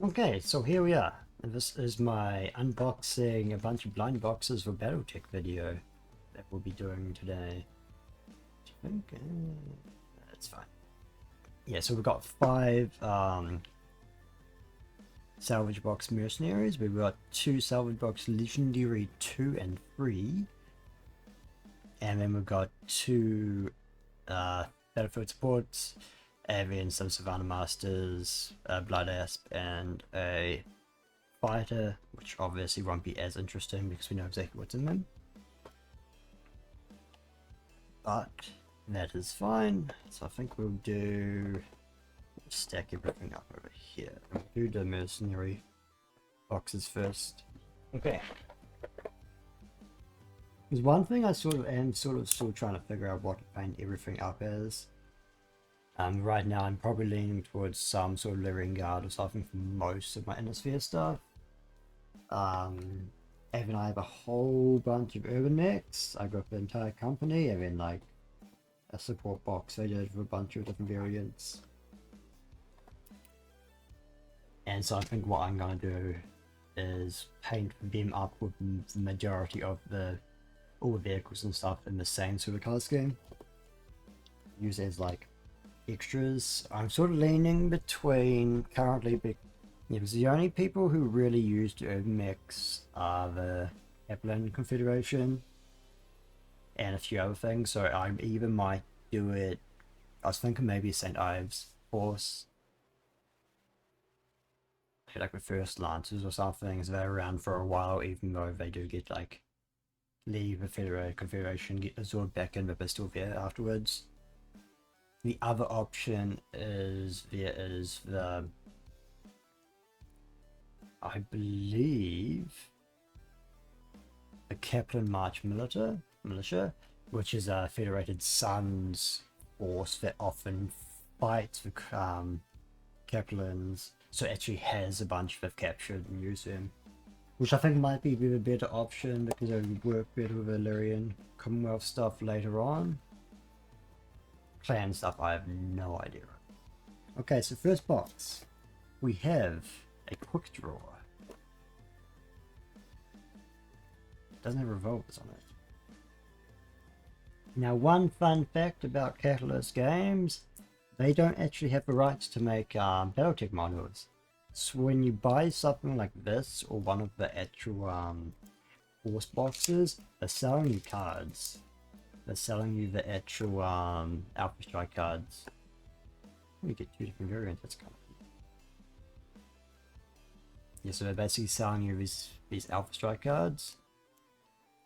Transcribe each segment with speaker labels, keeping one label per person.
Speaker 1: Okay, so here we are. And this is my unboxing a bunch of blind boxes for Battletech video that we'll be doing today. I think that's fine. Yeah, so we've got 5 salvage box mercenaries. We've got 2 salvage box legendary 2 and 3. And then we've got 2 battlefield supports, and then some Savannah Masters, Blood Asp, and a fighter, which obviously won't be as interesting because we know exactly what's in them. But that is fine. So I think we'll stack everything up over here. We'll do the mercenary boxes first. Okay. There's one thing I am still trying to figure out what to paint everything up as. Right now I'm probably leaning towards some sort of Lyrian Guard or something for most of my Inner Sphere stuff. And then I have a whole bunch of urban mechs. I got the entire company, and then like a support box I did for a bunch of different variants. And so I think what I'm gonna do is paint them up with the majority of all the vehicles and stuff in the same sort of color scheme. Use as like extras. I'm sort of leaning between currently, because the only people who really use the urban mechs are the Kaplan Confederation and a few other things, so I even might do it. I was thinking maybe St. Ives Force, like the first Lancers or something, is they're around for a while, even though they do get like leave the Confederation, get absorbed back in, but they're still there afterwards. The other option is I believe the Kaplan March Militia, which is a Federated Suns force that often fights for Kaplans, so it actually has a bunch they've captured and used them, which I think might be the better option because it would work better with Illyrian Commonwealth stuff later on. Clan stuff I have no idea. Okay, so first box, we have a quick draw. It doesn't have revolvers on it. Now, one fun fact about Catalyst games, they don't actually have the rights to make Battletech models. So when you buy something like this or one of the actual force boxes, they're selling you cards. They're selling you the actual Alpha Strike cards. We get 2 different variants, that's kind of cool. Yeah, so they're basically selling you these Alpha Strike cards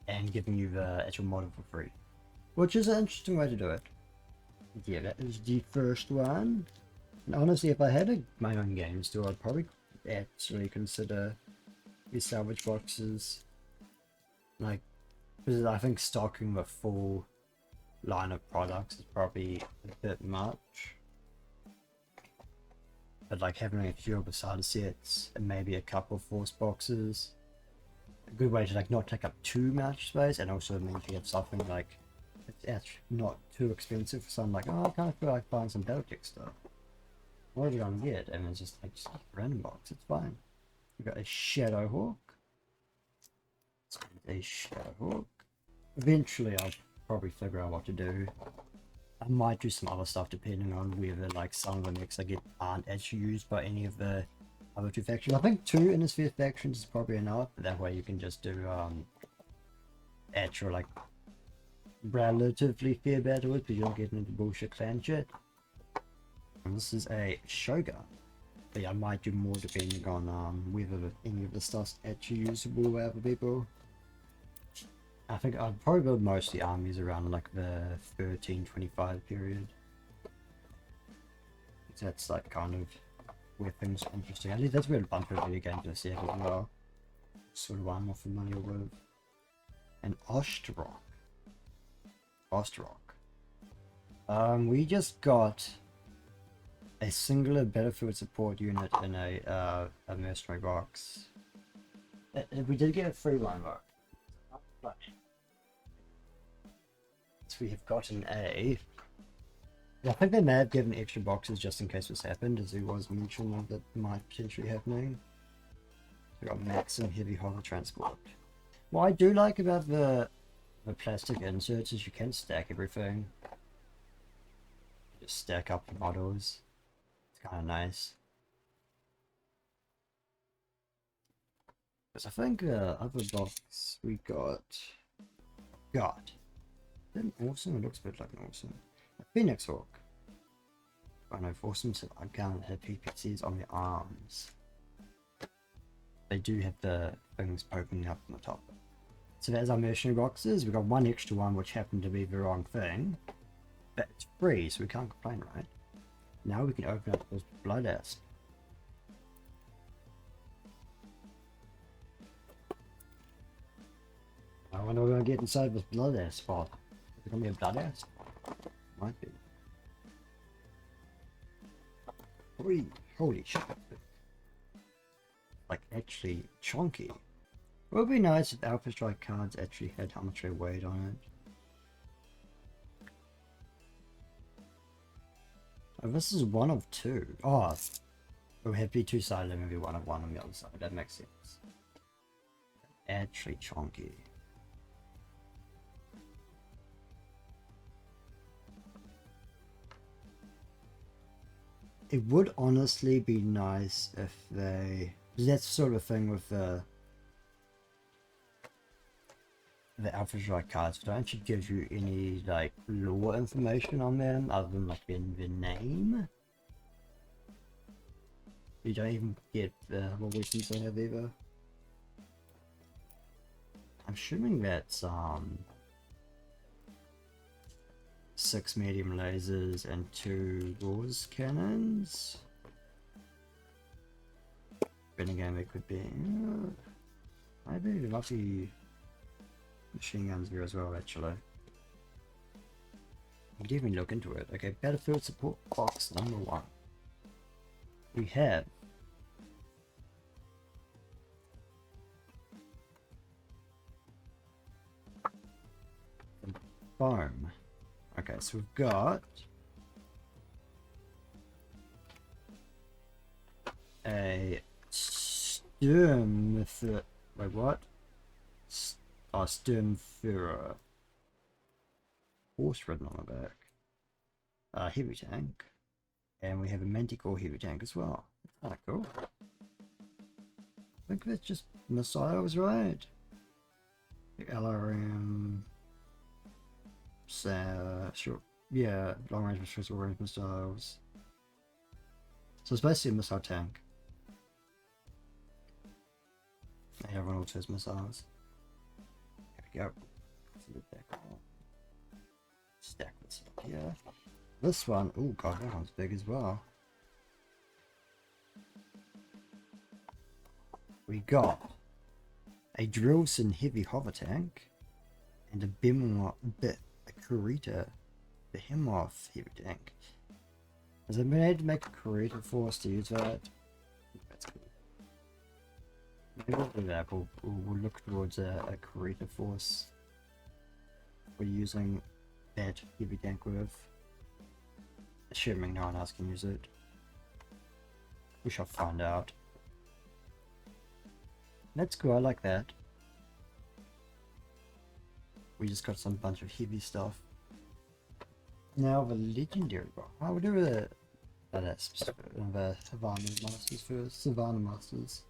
Speaker 1: and giving you the actual model for free, which is an interesting way to do it. Yeah, that is the first one. And honestly, if I had my own game store, I'd probably actually consider these salvage boxes. Like, because I think stocking the full line of products is probably a bit much. But like having a few of the starter sets and maybe a couple of force boxes, a good way to like not take up too much space, and also means you have something like it's actually not too expensive for someone like, oh, I kind of feel like buying some Battletech stuff. What are you gonna get? And it's just like a random box, it's fine. We've got a Shadowhawk. A Shadowhawk. Eventually I'll probably figure out what to do. I might do some other stuff depending on whether like some of the mechs I get aren't actually used by any of the other 2 factions. I think 2 Inner Sphere factions is probably enough. That way you can just do actual like relatively fair battles, but you don't get into bullshit clan shit. And this is a Shogun. But yeah, I might do more depending on whether any of the stuff's actually usable by other people. I think I'd probably build most of the armies around like the 1325 period. That's like kind of where things are interesting. At least that's where a bunch of video games I see as well. Sort of what I'm more familiar with. And Ostrok. We just got a singular battlefield support unit in a mercenary box. We did get a free one though. So we have gotten a Yeah, I think they may have given extra boxes just in case this happened, as there was mention of that might potentially happening. We got max and heavy hover transport. What I do like about the plastic inserts is you can stack everything. Just stack up the models. It's kind of nice. Because I think other box we got. An awesome. It looks a bit like an awesome. A Phoenix Hawk. I know awesomes have gun have PPCs on their arms. They do have the things poking up on the top. So there's our mercenary boxes. We got one extra one which happened to be the wrong thing. But it's free, so we can't complain, right? Now we can open up those blood asps. I wonder what we're gonna get inside this blood asp spot. Is it gonna be a blood asp? Might be. Holy shit. Like actually chunky. It would be nice if Alpha Strike cards actually had how much they weighed on it. Oh, this is one of two. Oh, it would have to be two-sided and maybe one of one on the other side. That makes sense. Actually chunky. It would honestly be nice if they... That's sort of a thing with the Alpha Strike cards. They don't actually give you any like lore information on them other than like their name. You don't even get what weapons they have either. I'm assuming that's 6 medium lasers and 2 Gauss cannons. Then again, it could be maybe lucky machine guns here as well. Actually, I didn't even look into it. Okay, Battlefield support box number 1. We have foam. Okay, so we've got a Sturm. Wait, what? Sturmführer. Horse ridden on the back. Heavy tank. And we have a Manticore heavy tank as well. That's kind of cool. I think that's just missiles, right? The LRM. Sure. Yeah, long range missiles, short range missiles. So it's basically a missile tank. And everyone also has missiles. There we go. Stack this up here. This one, oh god, that one's big as well. We got a Drillson heavy hover tank and a Kurita Behemoth heavy tank. Has it been able to make a Kurita for us to use that? That's cool. Maybe we'll do that. We'll look towards a Kurita force we're using that heavy tank with. Assuming no one else can use it. We shall find out. That's cool, I like that. We just got some bunch of heavy stuff. Now the legendary box. I will do the Savannah Masters first. Savannah Masters.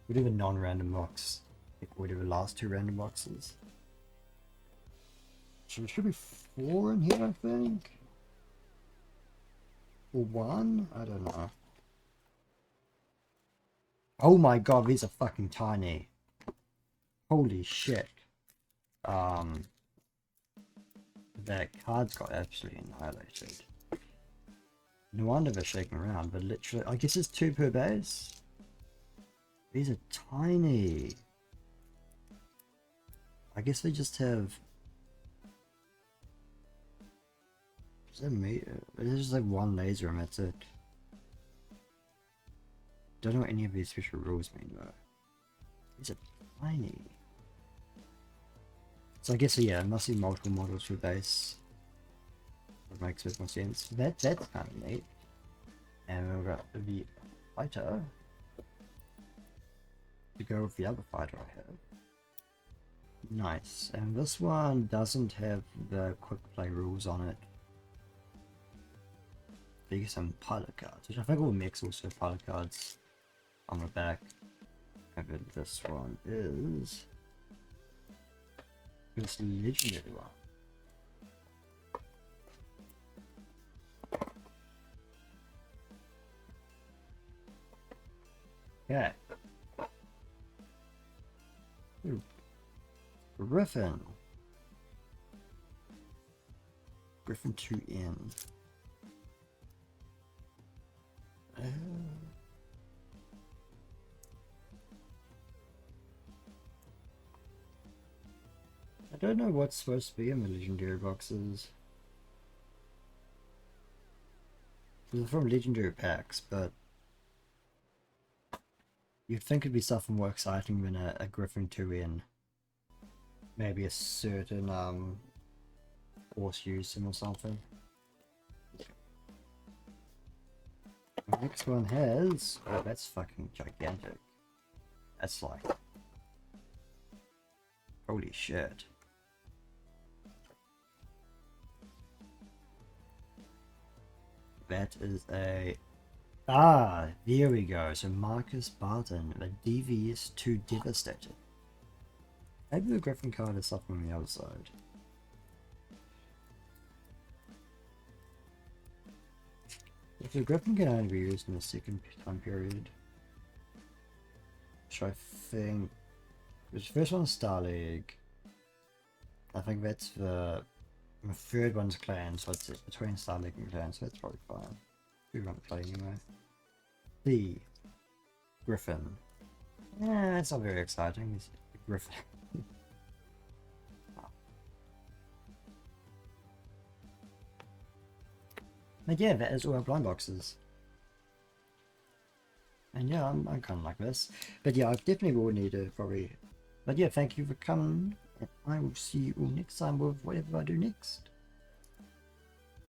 Speaker 1: We do the non-random box. We do the last 2 random boxes. So there should be 4 in here, I think. Or 1? I don't know. Oh my god, these are fucking tiny. Holy shit. That cards got absolutely annihilated. No wonder they're shaking around, but literally, I guess it's 2 per base. These are tiny. I guess they just have... Is that me? There's just like 1 laser and that's it. Don't know what any of these special rules mean though. These are tiny. So I guess, yeah, it must be multiple models for base. That makes a bit more sense. That's kind of neat. And we've got the fighter to go with the other fighter I have. Nice. And this one doesn't have the quick play rules on it. You get some pilot cards, which I think all mechs also have pilot cards on the back. And then this one is this legendary one. Yeah. Ooh. Griffin. Griffin 2N. I don't know what's supposed to be in the legendary boxes. They're from legendary packs, but you'd think it'd be something more exciting than a Griffin 2N. Maybe a certain force use him or something. The next one has, oh, that's fucking gigantic. That's like, holy shit. That is a, there we go. So Marcus Barton, the DVS 2 Devastated. Maybe the Griffin card is up on the other side. If the Griffin can only be used in the second time period, which I think, the first one's Star League. I think that's the third one's Clan, so it's between Star League and Clan, so that's probably fine. We won't play anyway. The Griffin. Yeah, that's not very exciting. It's the Griffin. But yeah, that is all our blind boxes. And yeah, I'm kind of like this. But yeah, I definitely will need to probably... But yeah, thank you for coming. And I will see you all next time with whatever I do next.